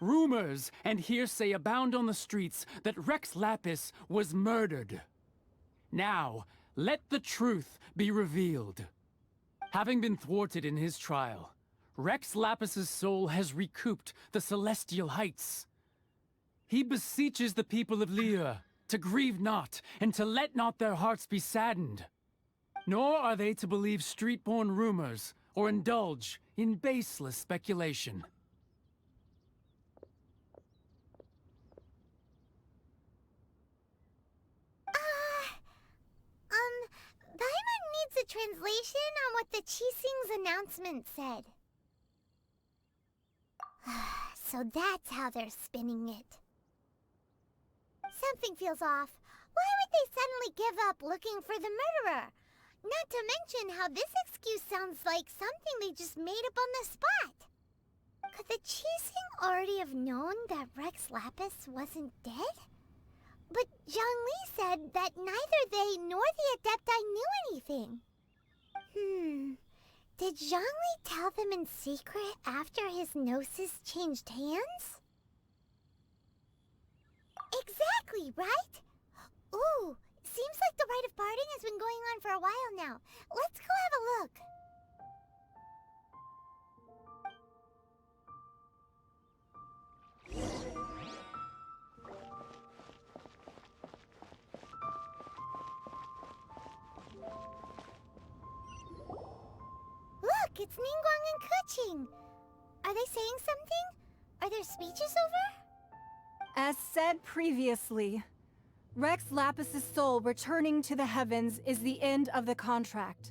Rumors and hearsay abound on the streets that Rex Lapis was murdered. Now, let the truth be revealed. Having been thwarted in his trial, Rex Lapis's soul has recouped the celestial heights. He beseeches the people of Liyue to grieve not and to let not their hearts be saddened. Nor are they to believe street-born rumors or indulge in baseless speculation. Paimon needs a translation on what the Qixing's announcement said. So that's how they're spinning it. Something feels off. Why would they suddenly give up looking for the murderer? Not to mention how this excuse sounds like something they just made up on the spot. Could the Qixing already have known that Rex Lapis wasn't dead? But Zhongli said that neither they nor the Adepti knew anything. Did Zhongli tell them in secret after his gnosis changed hands? Exactly, right? Ooh, seems like the rite of parting has been going on for a while now. Let's go have a look. Look, it's Ningguang and Keqing. Are they saying something? Are their speeches over? As said previously, Rex Lapis's soul returning to the heavens is the end of the contract.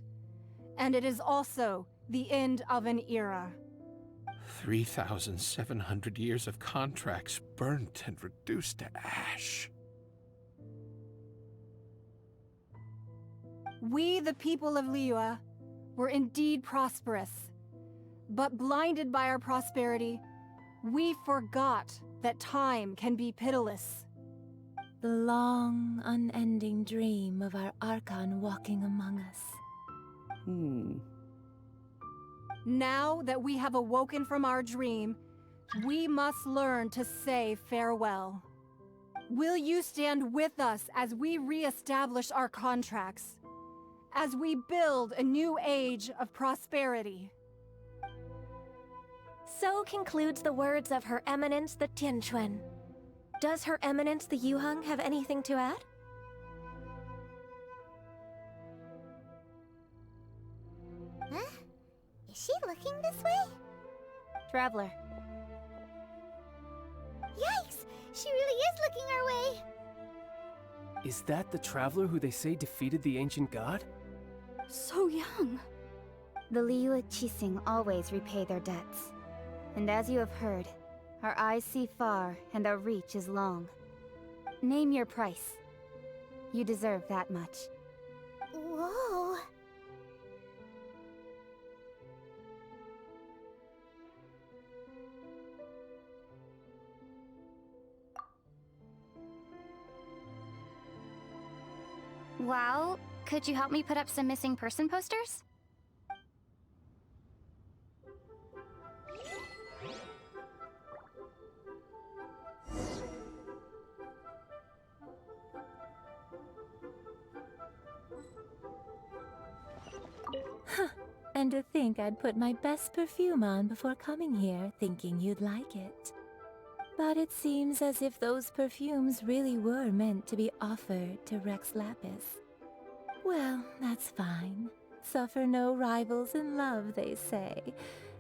And it is also the end of an era. 3,700 years of contracts burnt and reduced to ash. We, the people of Liyue, were indeed prosperous. But blinded by our prosperity, we forgot that time can be pitiless. The long, unending dream of our Archon walking among us. Now that we have awoken from our dream, we must learn to say farewell. Will you stand with us as we re-establish our contracts? As we build a new age of prosperity? So concludes the words of Her Eminence the Tianquan. Does Her Eminence the Yuheng have anything to add? Huh? Is she looking this way? Traveler. Yikes! She really is looking our way! Is that the traveler who they say defeated the ancient god? So young. The Liyue Qixing always repay their debts. And as you have heard, our eyes see far and our reach is long. Name your price. You deserve that much. Whoa! Well, could you help me put up some missing person posters? And to think I'd put my best perfume on before coming here, thinking you'd like it. But it seems as if those perfumes really were meant to be offered to Rex Lapis. Well, that's fine. Suffer no rivals in love, they say.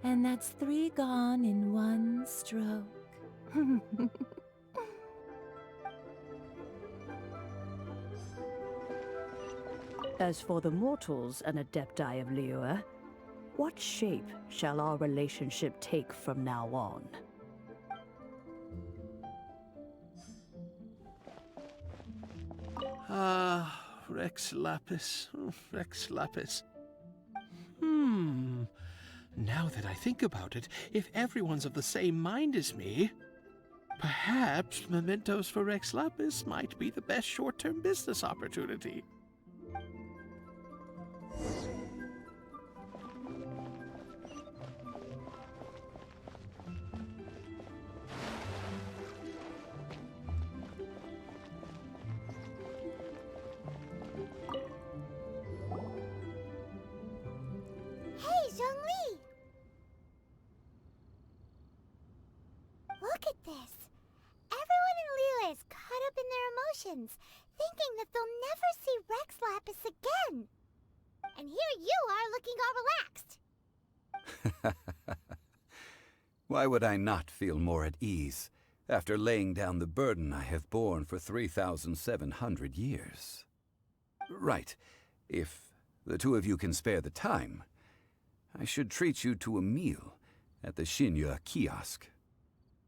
And that's 3 gone in 1 stroke. As for the mortals and Adepti of Liyue, What shape shall our relationship take from now on? Ah, Rex Lapis. Oh, Rex Lapis. Now that I think about it, if everyone's of the same mind as me, perhaps mementos for Rex Lapis might be the best short-term business opportunity. Hey, Zhongli! Look at this. Everyone in Liyue is caught up in their emotions, thinking that they'll never see Rex Lapis again. And here you are looking all relaxed. Why would I not feel more at ease after laying down the burden I have borne for 3,700 years? Right. If the two of you can spare the time, I should treat you to a meal at the Shinya kiosk.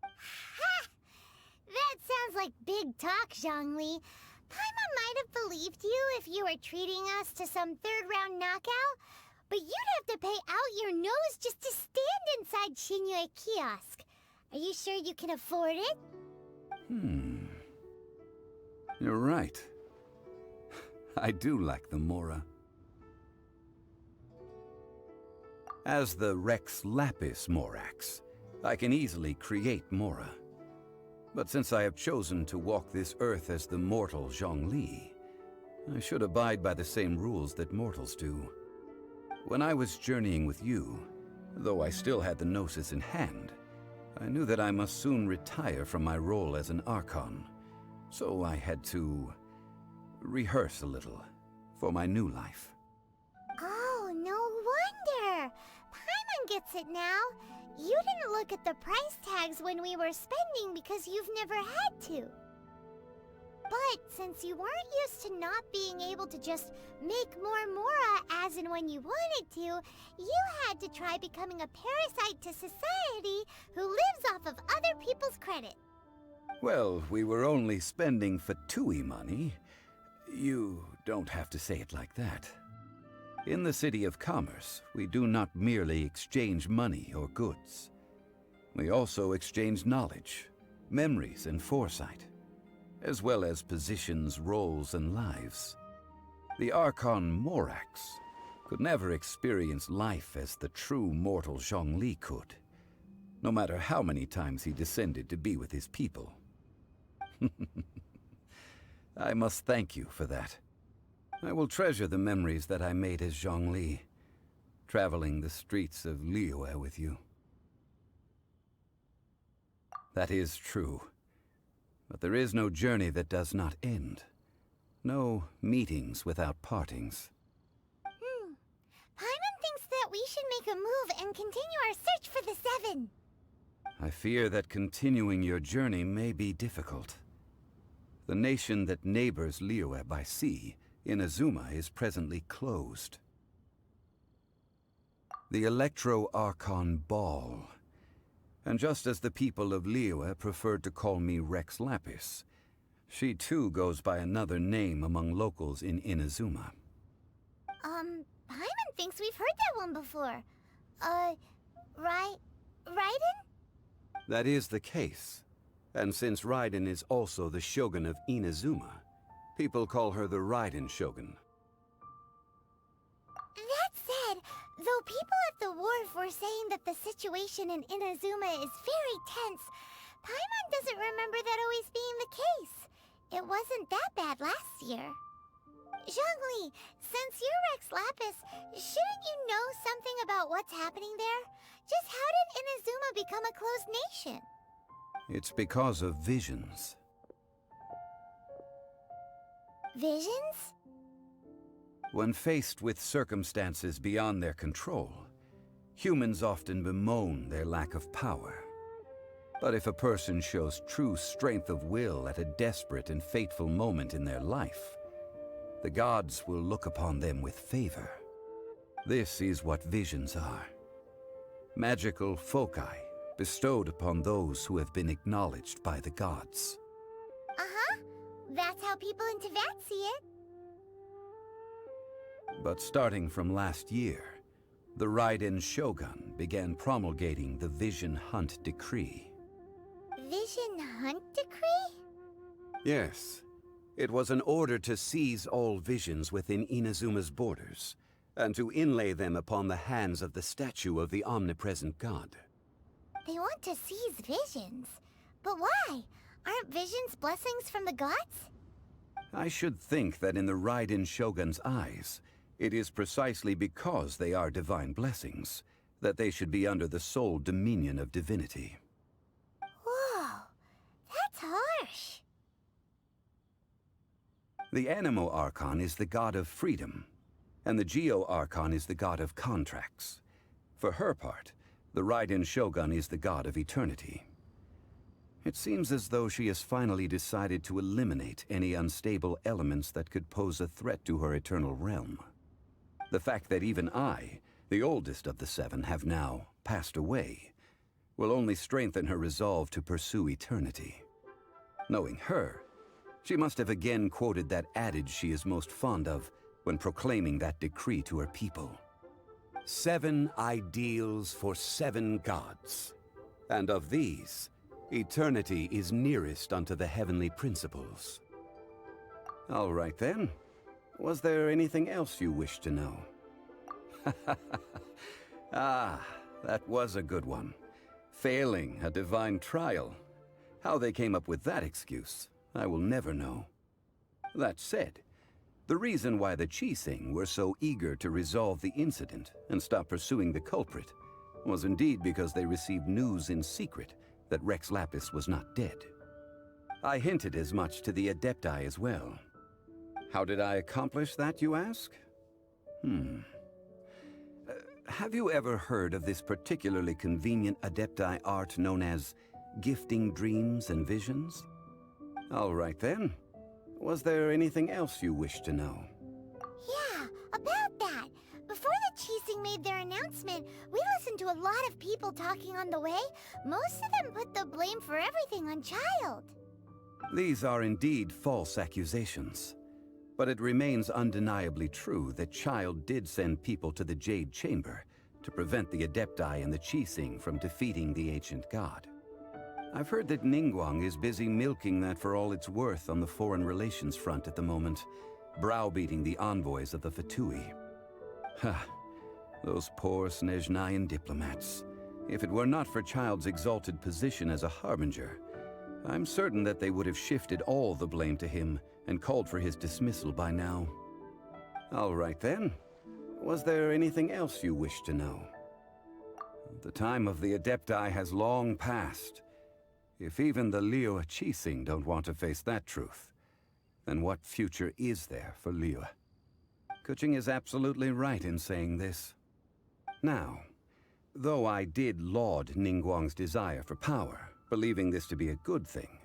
Ha! That sounds like big talk, Zhongli. Paimon might have believed you if you were treating us to some third-round knockout, but you'd have to pay out your nose just to stand inside Shinya kiosk. Are you sure you can afford it? You're right. I do like the Mora. As the Rex Lapis Morax, I can easily create Mora. But since I have chosen to walk this earth as the mortal Zhongli, I should abide by the same rules that mortals do. When I was journeying with you, though I still had the Gnosis in hand, I knew that I must soon retire from my role as an Archon, so I had to rehearse a little for my new life. Oh, no wonder! Paimon gets it now. You didn't look at the price tags when we were spending because you've never had to. But since you weren't used to not being able to just make more Mora as and when you wanted to, you had to try becoming a parasite to society who lives off of other people's credit. Well, we were only spending Fatui money. You don't have to say it like that. In the City of Commerce, we do not merely exchange money or goods. We also exchange knowledge, memories, and foresight, as well as positions, roles, and lives. The Archon Morax could never experience life as the true mortal Zhongli could, no matter how many times he descended to be with his people. I must thank you for that. I will treasure the memories that I made as Zhongli, traveling the streets of Liyue with you. That is true. But there is no journey that does not end. No meetings without partings. Paimon thinks that we should make a move and continue our search for the Seven. I fear that continuing your journey may be difficult. The nation that neighbors Liyue by sea, Inazuma, is presently closed. The Electro-Archon Ball. And just as the people of Liyue preferred to call me Rex Lapis, she too goes by another name among locals in Inazuma. Paimon thinks we've heard that one before. Raiden? That is the case. And since Raiden is also the Shogun of Inazuma, people call her the Raiden Shogun. That said, though people at the wharf were saying that the situation in Inazuma is very tense, Paimon doesn't remember that always being the case. It wasn't that bad last year. Zhongli, since you're Rex Lapis, shouldn't you know something about what's happening there? Just how did Inazuma become a closed nation? It's because of visions. Visions? When faced with circumstances beyond their control, humans often bemoan their lack of power. But if a person shows true strength of will at a desperate and fateful moment in their life, the gods will look upon them with favor. This is what visions are. Magical foci bestowed upon those who have been acknowledged by the gods. Uh-huh. That's how people in Teyvat see it. But starting from last year, the Raiden Shogun began promulgating the Vision Hunt Decree. Vision Hunt Decree? Yes. It was an order to seize all visions within Inazuma's borders, and to inlay them upon the hands of the statue of the omnipresent god. They want to seize visions. But why? Aren't visions blessings from the gods? I should think that in the Raiden Shogun's eyes, it is precisely because they are divine blessings that they should be under the sole dominion of divinity. Whoa, that's harsh. The Animo Archon is the god of freedom, and the Geo Archon is the god of contracts. For her part, the Raiden Shogun is the god of eternity. It seems as though she has finally decided to eliminate any unstable elements that could pose a threat to her eternal realm. The fact that even I, the oldest of the seven, have now passed away, will only strengthen her resolve to pursue eternity. Knowing her, she must have again quoted that adage she is most fond of when proclaiming that decree to her people. 7 ideals for 7 gods, and of these, eternity is nearest unto the heavenly principles. All right then. Was there anything else you wish to know? Ah, that was a good one. Failing a divine trial. How they came up with that excuse, I will never know. That said, the reason why the Qixing were so eager to resolve the incident and stop pursuing the culprit was indeed because they received news in secret that Rex Lapis was not dead. I hinted as much to the Adepti as well. How did I accomplish that, you ask? Have you ever heard of this particularly convenient Adepti art known as gifting dreams and visions? All right then. Was there anything else you wish to know? Yeah, about that. Before the Qixing made their announcement, we listened to a lot of people talking on the way. Most of them put the blame for everything on Child. These are indeed false accusations. But it remains undeniably true that Child did send people to the Jade Chamber to prevent the Adepti and the Qixing from defeating the ancient god. I've heard that Ningguang is busy milking that for all it's worth on the foreign relations front at the moment, browbeating the envoys of the Fatui. Ha! Those poor Snezhnayan diplomats. If it were not for Child's exalted position as a harbinger, I'm certain that they would have shifted all the blame to him and called for his dismissal by now. All right then. Was there anything else you wish to know? The time of the Adepti has long passed. If even the Liyue Qixing don't want to face that truth, then what future is there for Liyue? Kuching is absolutely right in saying this. Now, though I did laud Ningguang's desire for power, believing this to be a good thing,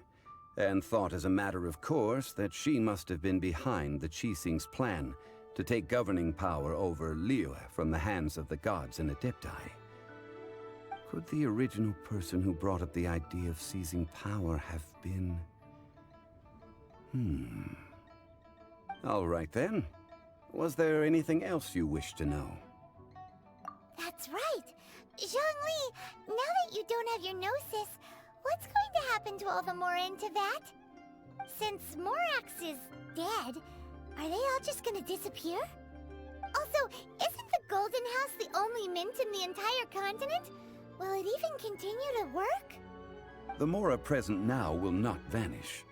and thought as a matter of course that she must have been behind the Qixing's plan to take governing power over Liyue from the hands of the gods and Adepti. Could the original person who brought up the idea of seizing power have been... All right then. Was there anything else you wish to know? That's right. Zhongli, now that you don't have your gnosis, what's going to happen to all the Mora in Teyvat? Since Morax is dead, are they all just gonna disappear? Also, isn't the Golden House the only mint in the entire continent? Will it even continue to work? The Mora present now will not vanish.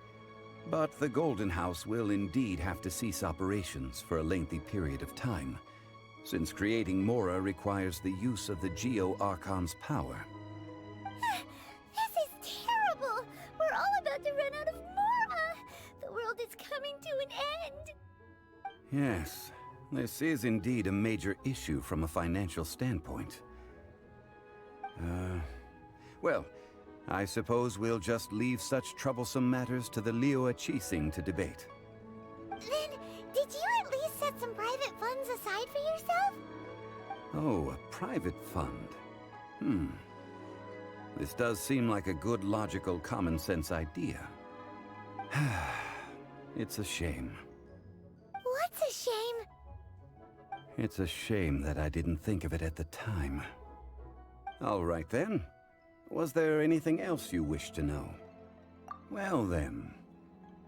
But the Golden House will indeed have to cease operations for a lengthy period of time, since creating Mora requires the use of the Geo Archon's power. This is terrible! We're all about to run out of Mora! The world is coming to an end! Yes, this is indeed a major issue from a financial standpoint. Well, I suppose we'll just leave such troublesome matters to the Liyue Qixing to debate. Then, did you at least set some private funds aside for yourself? Oh, a private fund. This does seem like a good, logical, common-sense idea. It's a shame. What's a shame? It's a shame that I didn't think of it at the time. All right then. Was there anything else you wish to know? Well then,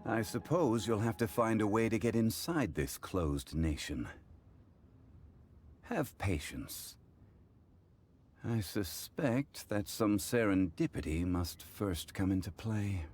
I suppose you'll have to find a way to get inside this closed nation. Have patience. I suspect that some serendipity must first come into play.